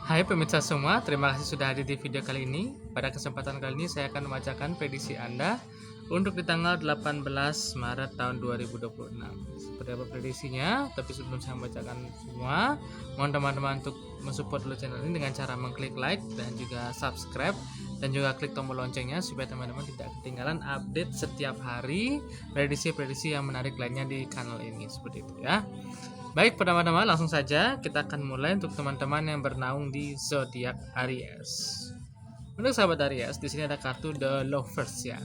Hai pemirsa semua, terima kasih sudah hadir di video kali ini. Pada kesempatan kali ini saya akan membacakan prediksi Anda untuk di tanggal 18 Maret tahun 2026. Seperti apa prediksinya? Tapi sebelum saya membacakan semua, mohon teman-teman untuk mensupport dulu channel ini dengan cara mengklik like dan juga subscribe dan juga klik tombol loncengnya supaya teman-teman tidak ketinggalan update setiap hari prediksi-prediksi yang menarik lainnya di kanal ini, seperti itu ya. Baik, pertama-tama langsung saja kita akan mulai untuk teman-teman yang bernaung di zodiak Aries. Untuk sahabat Aries, di sini ada kartu The Lovers ya.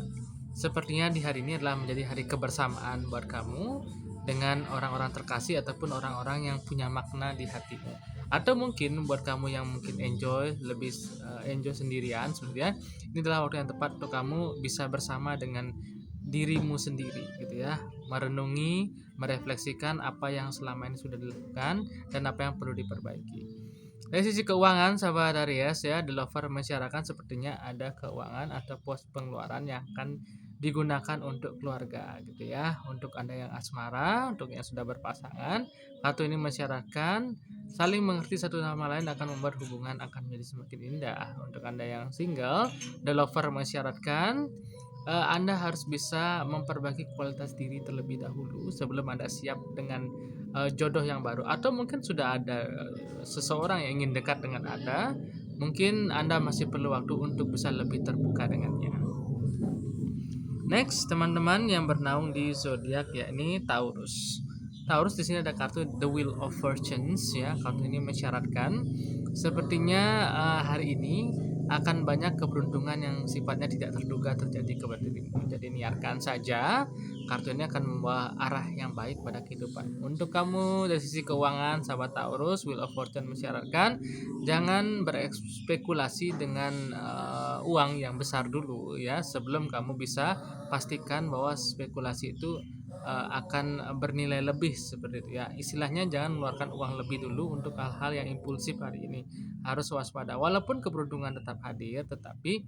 Sepertinya di hari ini adalah menjadi hari kebersamaan buat kamu dengan orang-orang terkasih ataupun orang-orang yang punya makna di hatimu. Atau mungkin buat kamu yang mungkin lebih enjoy sendirian sebenarnya, ini adalah waktu yang tepat untuk kamu bisa bersama dengan dirimu sendiri gitu ya, merenungi, merefleksikan apa yang selama ini sudah dilakukan dan apa yang perlu diperbaiki. Dari sisi keuangan sahabat Aries ya, The Lover mensyaratkan sepertinya ada keuangan atau pos pengeluaran yang akan digunakan untuk keluarga gitu ya. Untuk Anda yang asmara, untuk yang sudah berpasangan, kartu ini mensyaratkan saling mengerti satu sama lain akan membuat hubungan akan menjadi semakin indah. Untuk Anda yang single, The Lover mensyaratkan Anda harus bisa memperbaiki kualitas diri terlebih dahulu sebelum Anda siap dengan jodoh yang baru, atau mungkin sudah ada seseorang yang ingin dekat dengan Anda, mungkin Anda masih perlu waktu untuk bisa lebih terbuka dengannya. Next, teman-teman yang bernaung di zodiak yakni Taurus. Taurus di sini ada kartu The Wheel of Fortunes ya. Kartu ini mensyaratkan sepertinya hari ini akan banyak keberuntungan yang sifatnya tidak terduga terjadi kepada dirimu. Jadi niarkan saja, kartu ini akan membawa arah yang baik pada kehidupan. Untuk kamu dari sisi keuangan, sahabat Taurus, Wheel of Fortune mensyaratkan jangan berespekulasi dengan uang yang besar dulu ya, sebelum kamu bisa pastikan bahwa spekulasi itu akan bernilai lebih seperti itu ya. Istilahnya jangan mengeluarkan uang lebih dulu untuk hal-hal yang impulsif hari ini. Harus waspada. Walaupun keberuntungan tetap hadir, tetapi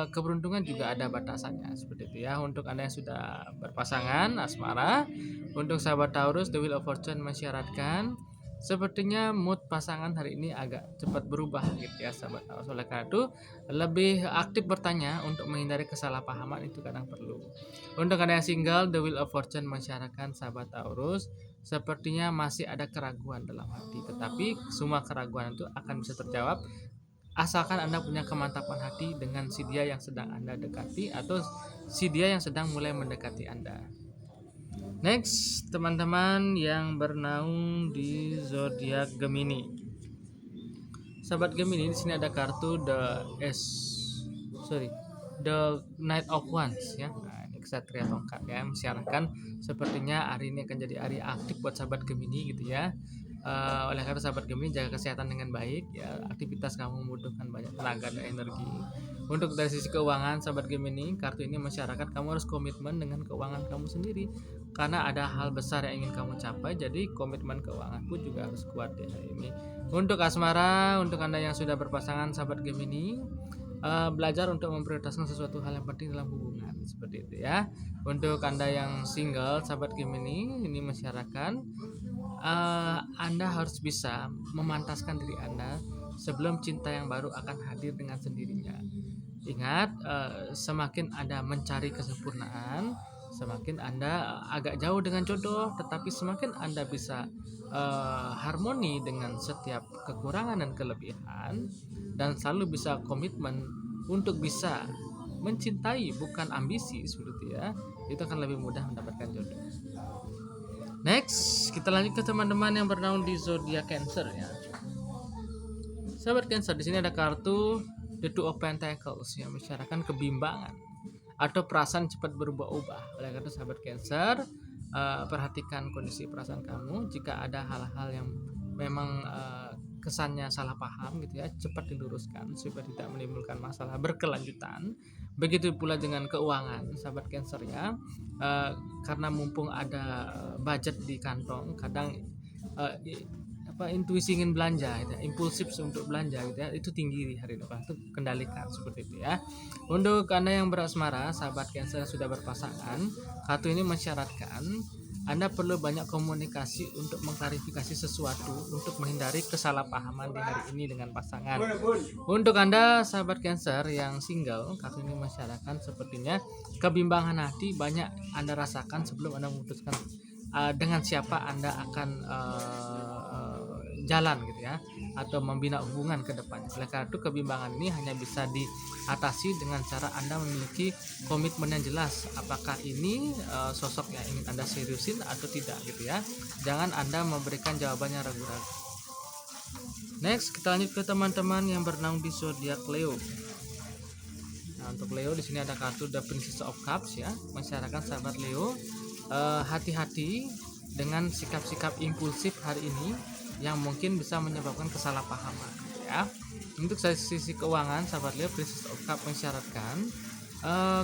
keberuntungan juga ada batasannya seperti itu ya. Untuk Anda yang sudah berpasangan asmara, untuk sahabat Taurus, The Wheel of Fortune mensyaratkan sepertinya mood pasangan hari ini agak cepat berubah gitu ya sahabat Taurus. Oleh karena itu lebih aktif bertanya untuk menghindari kesalahpahaman itu kadang perlu. Untuk Anda yang single, The Wheel of Fortune mensyaratkan sahabat Taurus sepertinya masih ada keraguan dalam hati, tetapi semua keraguan itu akan bisa terjawab asalkan Anda punya kemantapan hati dengan si dia yang sedang Anda dekati atau si dia yang sedang mulai mendekati Anda. Next, teman-teman yang bernaung di zodiak Gemini. Sahabat Gemini, di sini ada kartu The Knight of Wands ya. Nah, ini kesatria tongkat ya, mensyaratkan sepertinya hari ini akan jadi hari aktif buat sahabat Gemini gitu ya. Oleh karena sahabat Gemini jaga kesehatan dengan baik ya, aktivitas kamu membutuhkan banyak tenaga dan energi. Untuk dari sisi keuangan sahabat Gemini, kartu ini mensyaratkan kamu harus komitmen dengan keuangan kamu sendiri karena ada hal besar yang ingin kamu capai, jadi komitmen keuangan pun juga harus kuat ya hari ini. Untuk asmara, untuk Anda yang sudah berpasangan sahabat Gemini, belajar untuk memprioritaskan sesuatu hal yang penting dalam hubungan seperti itu ya. Untuk Anda yang single sahabat Gemini, ini mensyaratkan Anda harus bisa memantaskan diri Anda sebelum cinta yang baru akan hadir dengan sendirinya. Ingat, semakin Anda mencari kesempurnaan, semakin Anda agak jauh dengan jodoh, tetapi semakin Anda bisa harmoni dengan setiap kekurangan dan kelebihan, dan selalu bisa komitmen untuk bisa mencintai bukan ambisi seperti ya, itu akan lebih mudah mendapatkan jodoh. Next, kita lanjut ke teman-teman yang bernaung di zodiak Cancer ya. Sahabat Cancer, di sini ada kartu The Two of Pentacles yang mensyaratkan kebimbangan atau perasaan cepat berubah-ubah. Oleh karena itu sahabat Cancer, perhatikan kondisi perasaan kamu. Jika ada hal-hal yang memang kesannya salah paham gitu ya, cepat diluruskan supaya tidak menimbulkan masalah berkelanjutan. Begitu pula dengan keuangan sahabat Cancer ya, karena mumpung ada budget di kantong, kadang intuisi ingin belanja gitu ya, impulsif untuk belanja gitu ya, itu tinggi di hari depan, itu kendalikan seperti itu ya. Untuk Anda yang berasmara sahabat Cancer yang sudah berpasangan, kartu ini mensyaratkan Anda perlu banyak komunikasi untuk mengklarifikasi sesuatu untuk menghindari kesalahpahaman di hari ini dengan pasangan. Untuk Anda sahabat Cancer yang single, kartu ini masyarakat sepertinya kebimbangan hati banyak Anda rasakan sebelum Anda memutuskan dengan siapa Anda akan jalan gitu ya, atau membina hubungan ke depannya. Oleh karena itu kebimbangan ini hanya bisa diatasi dengan cara Anda memiliki komitmen yang jelas, apakah ini sosok yang ingin Anda seriusin atau tidak gitu ya. Jangan Anda memberikan jawabannya ragu-ragu. Next, kita lanjut ke teman-teman yang bernaung di zodiak Leo. Nah, untuk Leo di sini ada kartu The Princess of Cups ya. Masyarakat sahabat Leo, hati-hati dengan sikap-sikap impulsif hari ini yang mungkin bisa menyebabkan kesalahpahaman ya. Untuk sisi keuangan sahabat Leo, Princess of Cups mensyaratkan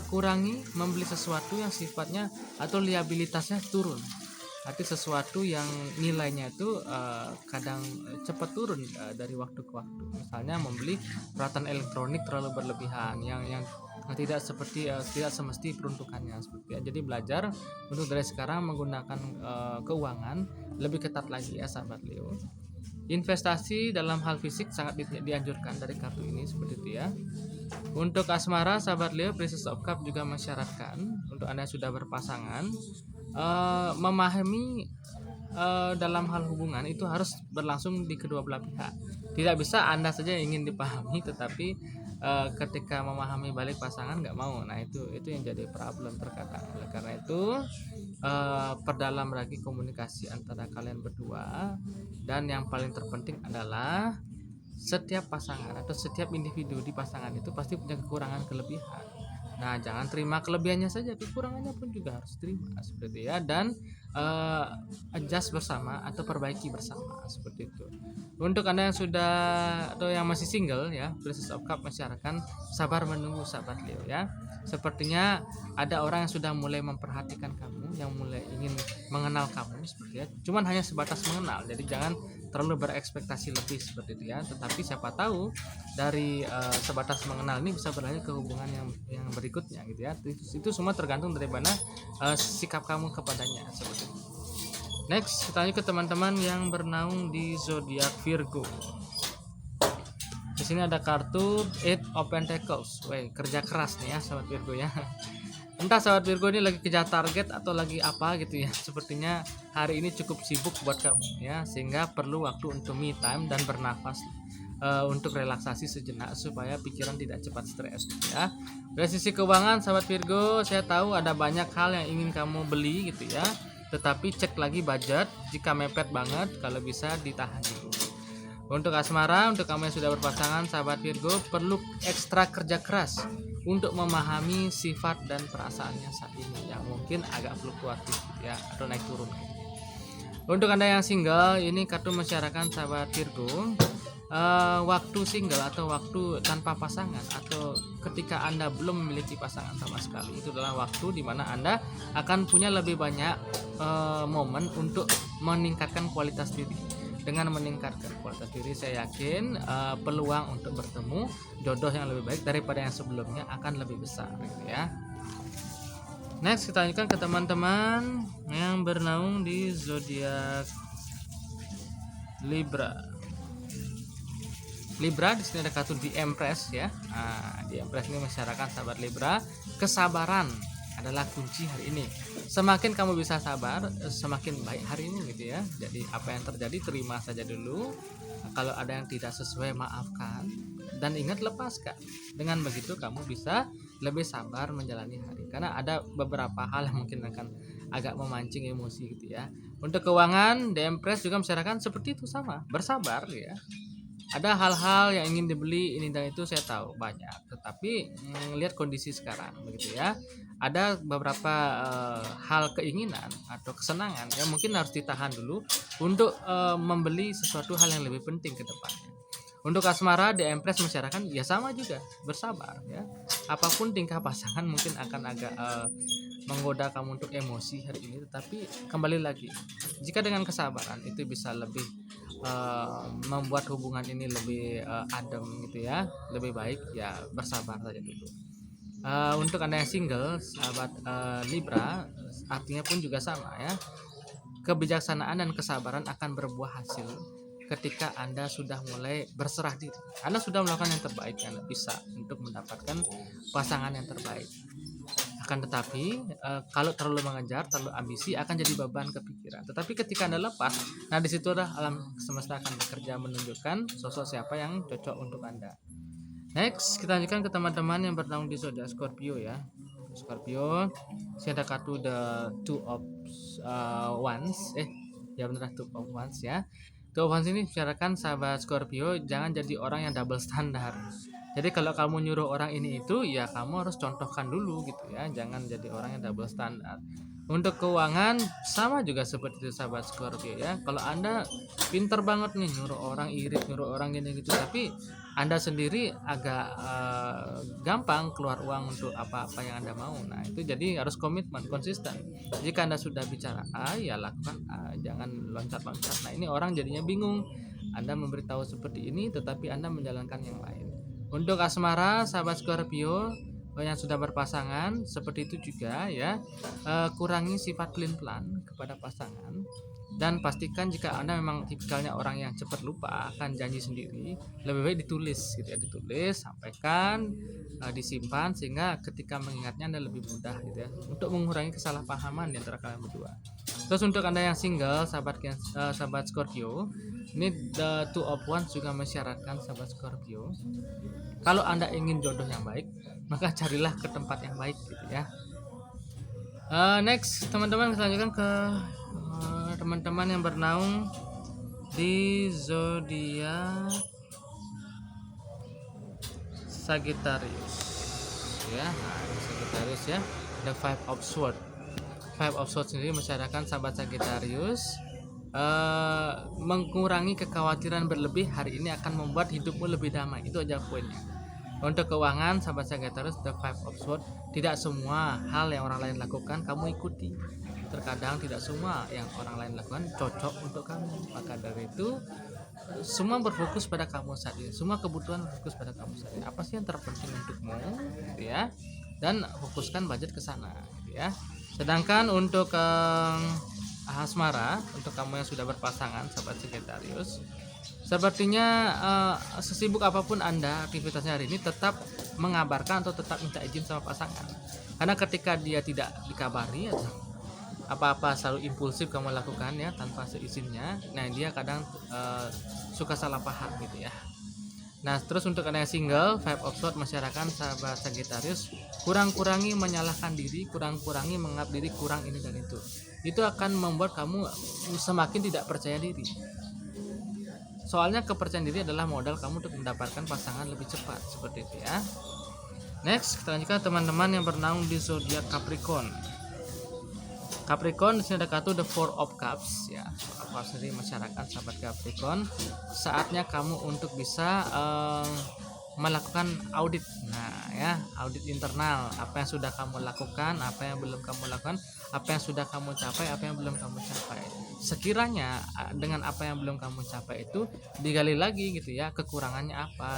kurangi membeli sesuatu yang sifatnya atau liabilitasnya turun. Arti sesuatu yang nilainya itu kadang cepat turun dari waktu ke waktu. Misalnya membeli peralatan elektronik terlalu berlebihan yang tidak semesti peruntukannya seperti ya. Jadi belajar untuk dari sekarang menggunakan keuangan lebih ketat lagi ya sahabat Leo. Investasi dalam hal fisik sangat dianjurkan dari kartu ini seperti itu ya. Untuk asmara sahabat Leo, Princess of Cup juga mensyaratkan untuk Anda yang sudah berpasangan memahami dalam hal hubungan itu harus berlangsung di kedua belah pihak. Tidak bisa Anda saja yang ingin dipahami tetapi ketika memahami balik pasangan nggak mau. Nah itu yang jadi problem terkadang. Oleh karena itu perdalam lagi komunikasi antara kalian berdua, dan yang paling terpenting adalah setiap pasangan atau setiap individu di pasangan itu pasti punya kekurangan kelebihan. Nah jangan terima kelebihannya saja, kekurangannya pun juga harus terima seperti ya, dan adjust bersama atau perbaiki bersama seperti itu. Untuk Anda yang sudah atau yang masih single ya, Princess of Cup mensyaratkan sabar menunggu sahabat Leo ya. Sepertinya ada orang yang sudah mulai memperhatikan kamu, yang mulai ingin mengenal kamu seperti ya. Cuman hanya sebatas mengenal, jadi jangan terlalu berekspektasi lebih seperti itu ya. Tetapi siapa tahu dari sebatas mengenal ini bisa berlanjut ke hubungan yang berikutnya gitu ya. Itu semua tergantung dari mana sikap kamu kepadanya seperti itu. Next, kita lanjut ke teman-teman yang bernaung di zodiak Virgo. Di sini ada kartu Eight of Pentacles. Weh, kerja keras nih ya sahabat Virgo ya. Entah sahabat Virgo ini lagi kejar target atau lagi apa gitu ya. Sepertinya hari ini cukup sibuk buat kamu ya, sehingga perlu waktu untuk me time dan bernafas untuk relaksasi sejenak supaya pikiran tidak cepat stres gitu ya. Dari sisi keuangan sahabat Virgo, saya tahu ada banyak hal yang ingin kamu beli gitu ya. Tetapi cek lagi budget, jika mepet banget kalau bisa ditahan dulu. Untuk asmara, untuk kamu yang sudah berpasangan sahabat Virgo, perlu ekstra kerja keras untuk memahami sifat dan perasaannya saat ini yang mungkin agak fluktuatif gitu ya, atau naik turun. Untuk Anda yang single, ini kartu masyarakat sahabat Virgo. Waktu single atau waktu tanpa pasangan atau ketika Anda belum memiliki pasangan sama sekali, itu adalah waktu di mana Anda akan punya lebih banyak momen untuk meningkatkan kualitas diri. Dengan meningkatkan kualitas diri, saya yakin peluang untuk bertemu jodoh yang lebih baik daripada yang sebelumnya akan lebih besar gitu ya. Next, kita lanjutkan ke teman-teman yang bernaung di zodiak Libra. Libra di sini ada kartu di Empress ya. Nah, di Empress ini masyarakat sahabat Libra, kesabaran adalah kunci hari ini. Semakin kamu bisa sabar, semakin baik hari ini gitu ya. Jadi apa yang terjadi terima saja dulu. Kalau ada yang tidak sesuai maafkan dan ingat lepaskan. Dengan begitu kamu bisa lebih sabar menjalani hari. Karena ada beberapa hal yang mungkin akan agak memancing emosi gitu ya. Untuk keuangan, di Empress juga masyarakat seperti itu sama, bersabar ya. Ada hal-hal yang ingin dibeli ini dan itu, saya tahu banyak, tetapi lihat kondisi sekarang begitu ya. Ada beberapa hal keinginan atau kesenangan yang mungkin harus ditahan dulu untuk membeli sesuatu hal yang lebih penting ke depannya. Untuk asmara, di Empress masyarakat ya sama juga, bersabar ya. Apapun tingkah pasangan mungkin akan agak menggoda kamu untuk emosi hari ini, tetapi kembali lagi, jika dengan kesabaran itu bisa lebih membuat hubungan ini lebih adem gitu ya, lebih baik ya, bersabar saja dulu. Untuk Anda yang single sahabat Libra, artinya pun juga sama ya. Kebijaksanaan dan kesabaran akan berbuah hasil ketika Anda sudah mulai berserah diri. Anda sudah melakukan yang terbaik, Anda bisa untuk mendapatkan pasangan yang terbaik. Akan tetapi kalau terlalu mengejar, terlalu ambisi akan jadi beban kepikiran. Tetapi ketika Anda lepas, nah di situ adalah alam semesta akan bekerja menunjukkan sosok siapa yang cocok untuk Anda. Next, kita lanjutkan ke teman-teman yang bernaung di zodiak Scorpio ya. Scorpio, saya ada kartu the two of wands. Ya benar, two of wands ya. Two of wands ini bicarakan sahabat Scorpio, jangan jadi orang yang double standar. Jadi kalau kamu nyuruh orang ini itu, ya kamu harus contohkan dulu gitu ya. Jangan jadi orang yang double standar. Untuk keuangan sama juga seperti itu sahabat Scorpio ya. Kalau Anda pinter banget nih nyuruh orang irit, nyuruh orang gini gitu, tapi Anda sendiri agak gampang keluar uang untuk apa-apa yang Anda mau. Nah, itu jadi harus komitmen, konsisten. Jika Anda sudah bicara A, ya lakukan A, jangan loncat-loncat. Nah, ini orang jadinya bingung. Anda memberitahu seperti ini tetapi Anda menjalankan yang lain. Untuk asmara sahabat Scorpio yang sudah berpasangan seperti itu juga ya, kurangi sifat pelin-pelan kepada pasangan dan pastikan jika Anda memang tipikalnya orang yang cepat lupa akan janji sendiri, lebih baik ditulis gitu ya, ditulis, sampaikan, disimpan sehingga ketika mengingatnya Anda lebih mudah gitu ya, untuk mengurangi kesalahpahaman di antara kalian berdua. Terus untuk Anda yang single sahabat Scorpio, ini the two of wands juga mensyaratkan sahabat Scorpio, kalau Anda ingin jodoh yang baik, maka carilah ke tempat yang baik gitu ya. Next, teman-teman, kita lanjutkan ke teman-teman yang bernaung di zodiak Sagittarius ya. Nah, Sagittarius ya, the five of swords. Five of swords sendiri mensyaratkan sahabat Sagittarius, mengurangi kekhawatiran berlebih hari ini akan membuat hidupmu lebih damai. Itu aja poinnya. Untuk keuangan sahabat Sagittarius, the five of swords, tidak semua hal yang orang lain lakukan kamu ikuti. Terkadang tidak semua yang orang lain lakukan cocok untuk kamu. Maka dari itu semua berfokus pada kamu saat ini. Semua kebutuhan berfokus pada kamu saat ini. Apa sih yang terpenting untukmu gitu ya? Dan fokuskan budget ke sana gitu ya. Sedangkan untuk asmara, untuk kamu yang sudah berpasangan sahabat Sagittarius, sepertinya sesibuk apapun Anda aktivitasnya hari ini, tetap mengabarkan atau tetap minta izin sama pasangan. Karena ketika dia tidak dikabari atau apa-apa selalu impulsif kamu lakukan ya tanpa seizinnya, nah dia kadang suka salah paham gitu ya. Nah, terus untuk Anda yang single, five of swords masyarakat sahabat Sagittarius, kurang-kurangi menyalahkan diri, kurang-kurangi menganggap diri kurang ini dan itu. Itu akan membuat kamu semakin tidak percaya diri. Soalnya kepercayaan diri adalah modal kamu untuk mendapatkan pasangan lebih cepat, seperti itu ya. Next, kita lanjutkan teman-teman yang bernaung di zodiak Capricorn. Capricorn di sini ada kartu the Four of Cups ya. Apa sendiri masyarakat sahabat Capricorn, saatnya kamu untuk bisa melakukan audit. Nah ya, audit internal, apa yang sudah kamu lakukan, apa yang belum kamu lakukan, apa yang sudah kamu capai, apa yang belum kamu capai. Sekiranya dengan apa yang belum kamu capai itu digali lagi gitu ya, kekurangannya apa,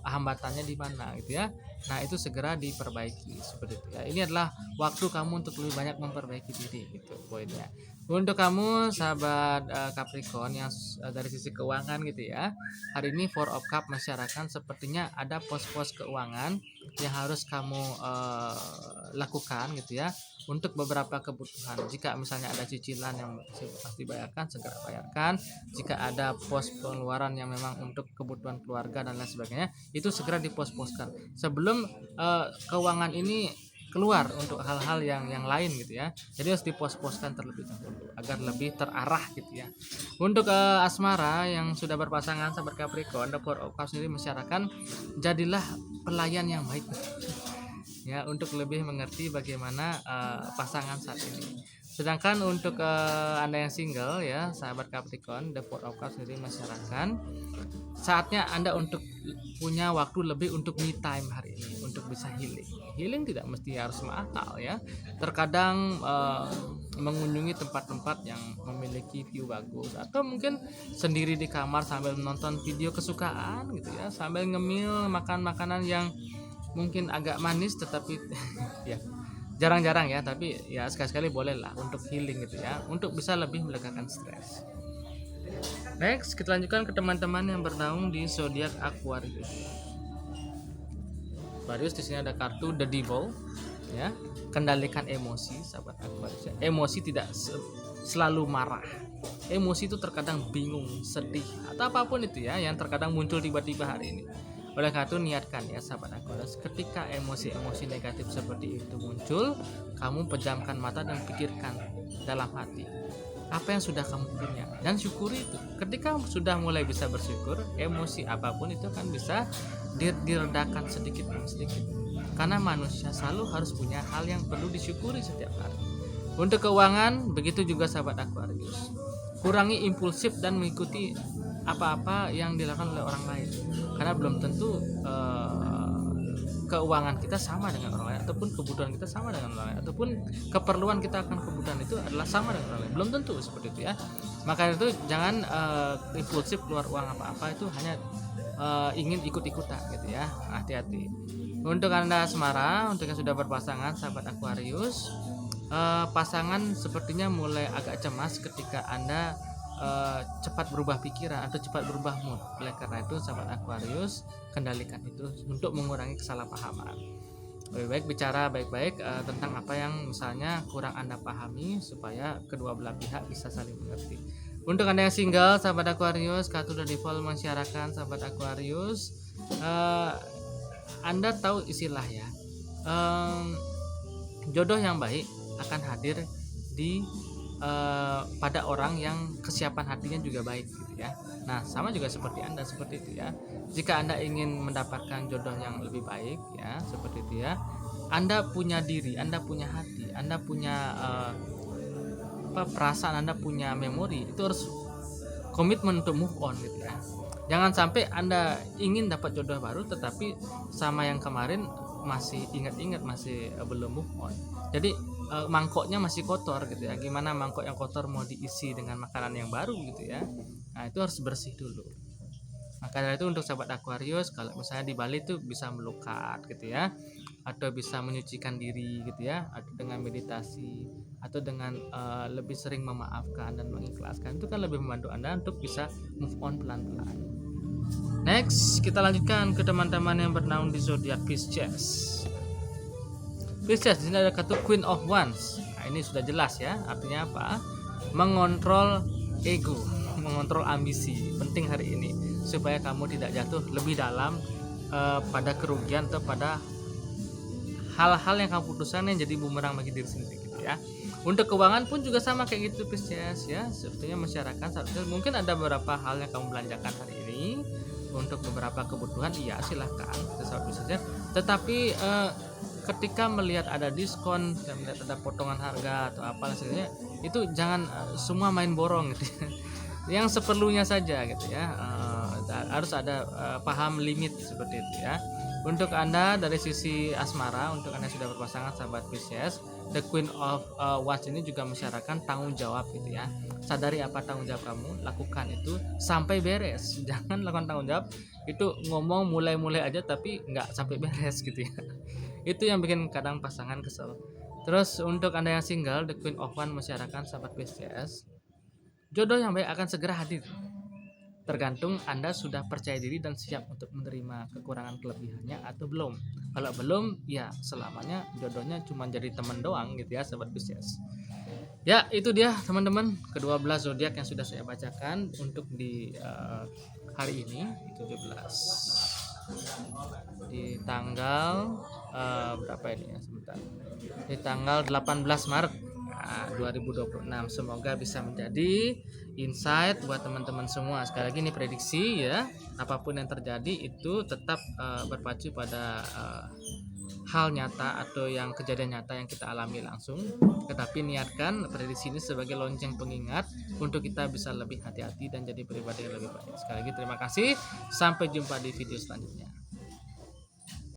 hambatannya di mana gitu ya. Nah itu segera diperbaiki seperti itu ya. Ini adalah waktu kamu untuk lebih banyak memperbaiki diri gitu poinnya. Untuk kamu sahabat Capricorn yang dari sisi keuangan gitu ya, hari ini Four of Cup masyarakat sepertinya ada pos-pos keuangan yang harus kamu lakukan gitu ya, untuk beberapa kebutuhan. Jika misalnya ada cicilan yang harus dibayarkan, segera bayarkan. Jika ada pos pengeluaran yang memang untuk kebutuhan keluarga dan lain sebagainya, itu segera dipos-poskan sebelum keuangan ini keluar untuk hal-hal yang lain gitu ya. Jadi harus dipos-poskan terlebih dahulu agar lebih terarah gitu ya. Untuk asmara yang sudah berpasangan sahabat Capricorn, the Four of Cups sendiri masyarakat, jadilah pelayan yang baik ya, untuk lebih mengerti bagaimana pasangan saat ini. Sedangkan untuk Anda yang single ya sahabat Capricorn, the Four of Cups sendiri masyarakat, saatnya Anda untuk punya waktu lebih untuk me time hari ini, untuk bisa healing tidak mesti harus mahal ya. Terkadang mengunjungi tempat-tempat yang memiliki view bagus, atau mungkin sendiri di kamar sambil menonton video kesukaan gitu ya, sambil ngemil makan makanan yang mungkin agak manis tetapi ya jarang-jarang ya, tapi ya sekali-sekali boleh lah untuk healing gitu ya, untuk bisa lebih melegakan stres. Next, kita lanjutkan ke teman-teman yang bernaung di zodiak Aquarius. Aquarius di sini ada kartu The Devil ya. Kendalikan emosi, sahabat Aquarius. Emosi tidak selalu marah. Emosi itu terkadang bingung, sedih, atau apapun itu ya yang terkadang muncul tiba-tiba hari ini. Oleh karena itu niatkan ya sahabat Aquarius, ketika emosi-emosi negatif seperti itu muncul, kamu pejamkan mata dan pikirkan dalam hati apa yang sudah kamu punya dan syukuri itu. Ketika sudah mulai bisa bersyukur, emosi apapun itu kan bisa diredakan sedikit demi sedikit. Karena manusia selalu harus punya hal yang perlu disyukuri setiap hari. Untuk keuangan, begitu juga sahabat Aquarius. Kurangi impulsif dan mengikuti apa-apa yang dilakukan oleh orang lain. Karena belum tentu keuangan kita sama dengan orang lain, ataupun kebutuhan kita sama dengan orang lain, ataupun keperluan kita akan kebutuhan itu adalah sama dengan orang lain. Belum tentu seperti itu ya. Maka itu jangan impulsif keluar uang apa-apa itu hanya ingin ikut-ikutan gitu ya. Hati-hati. Untuk Anda asmara, untuk yang sudah berpasangan sahabat Aquarius, pasangan sepertinya mulai agak cemas ketika Anda cepat berubah pikiran atau cepat berubah mood. Oleh karena itu sahabat Aquarius, kendalikan itu untuk mengurangi kesalahpahaman. Lebih baik bicara baik-baik tentang apa yang misalnya kurang Anda pahami, supaya kedua belah pihak bisa saling mengerti. Untuk Anda yang single sahabat Aquarius, kartu The Devil mengisyaratkan sahabat Aquarius, Anda tahu istilah ya, jodoh yang baik akan hadir di pada orang yang kesiapan hatinya juga baik gitu ya. Nah, sama juga seperti Anda seperti itu ya. Jika Anda ingin mendapatkan jodoh yang lebih baik ya, seperti itu ya. Anda punya diri, Anda punya hati, Anda punya perasaan, Anda punya memori, itu harus komitmen untuk move on gitu ya. Jangan sampai Anda ingin dapat jodoh baru tetapi sama yang kemarin masih ingat-ingat, masih belum move on. Jadi mangkoknya masih kotor gitu ya. Gimana mangkok yang kotor mau diisi dengan makanan yang baru gitu ya. Nah, itu harus bersih dulu. Maka dari itu untuk sahabat Aquarius, kalau misalnya di Bali itu bisa melukat gitu ya, atau bisa menyucikan diri gitu ya, atau dengan meditasi, atau dengan lebih sering memaafkan dan mengikhlaskan, itu kan lebih membantu Anda untuk bisa move on pelan-pelan. Next, kita lanjutkan ke teman-teman yang bernaung di zodiak Pisces. Pisces di sini ada kartu Queen of Wands. Nah, ini sudah jelas ya, artinya apa? Mengontrol ego, mengontrol ambisi. Penting hari ini supaya kamu tidak jatuh lebih dalam pada kerugian atau pada hal-hal yang kamu putuskan yang jadi bumerang bagi diri sendiri gitu ya. Untuk keuangan pun juga sama kayak gitu Pisces ya. Sepertinya masyarakat mungkin ada beberapa hal yang kamu belanjakan hari ini untuk beberapa kebutuhan, iya silahkan Pisces. Tetapi ketika melihat ada diskon, melihat ada potongan harga atau apa hasilnya, itu jangan semua main borong gitu ya. Yang seperlunya saja gitu ya. Harus ada paham limit seperti itu ya. Untuk Anda dari sisi asmara, untuk Anda yang sudah berpasangan sahabat Pisces, The Queen of Wands ini juga mensyaratkan tanggung jawab gitu ya. Sadari apa tanggung jawab kamu, lakukan itu sampai beres. Jangan lakukan tanggung jawab itu ngomong mulai-mulai aja tapi nggak sampai beres gitu ya. Itu yang bikin kadang pasangan kesel. Terus untuk Anda yang single, The Queen of Wands mensyaratkan sahabat Pisces, jodoh yang baik akan segera hadir. Tergantung Anda sudah percaya diri dan siap untuk menerima kekurangan kelebihannya atau belum. Kalau belum, ya selamanya jodohnya cuma jadi teman doang gitu ya sahabat Pisces. Ya, itu dia teman-teman kedua belas zodiak yang sudah saya bacakan untuk di hari ini 17 di tanggal berapa ini ya, sebentar, di tanggal 18 Maret 2026. Semoga bisa menjadi insight buat teman-teman semua. Sekali lagi ini prediksi ya, apapun yang terjadi itu tetap berpacu pada hal nyata atau yang kejadian nyata yang kita alami langsung, tetapi niatkan prediksi ini sebagai lonceng pengingat untuk kita bisa lebih hati-hati dan jadi pribadi yang lebih baik. Sekali lagi terima kasih, sampai jumpa di video selanjutnya.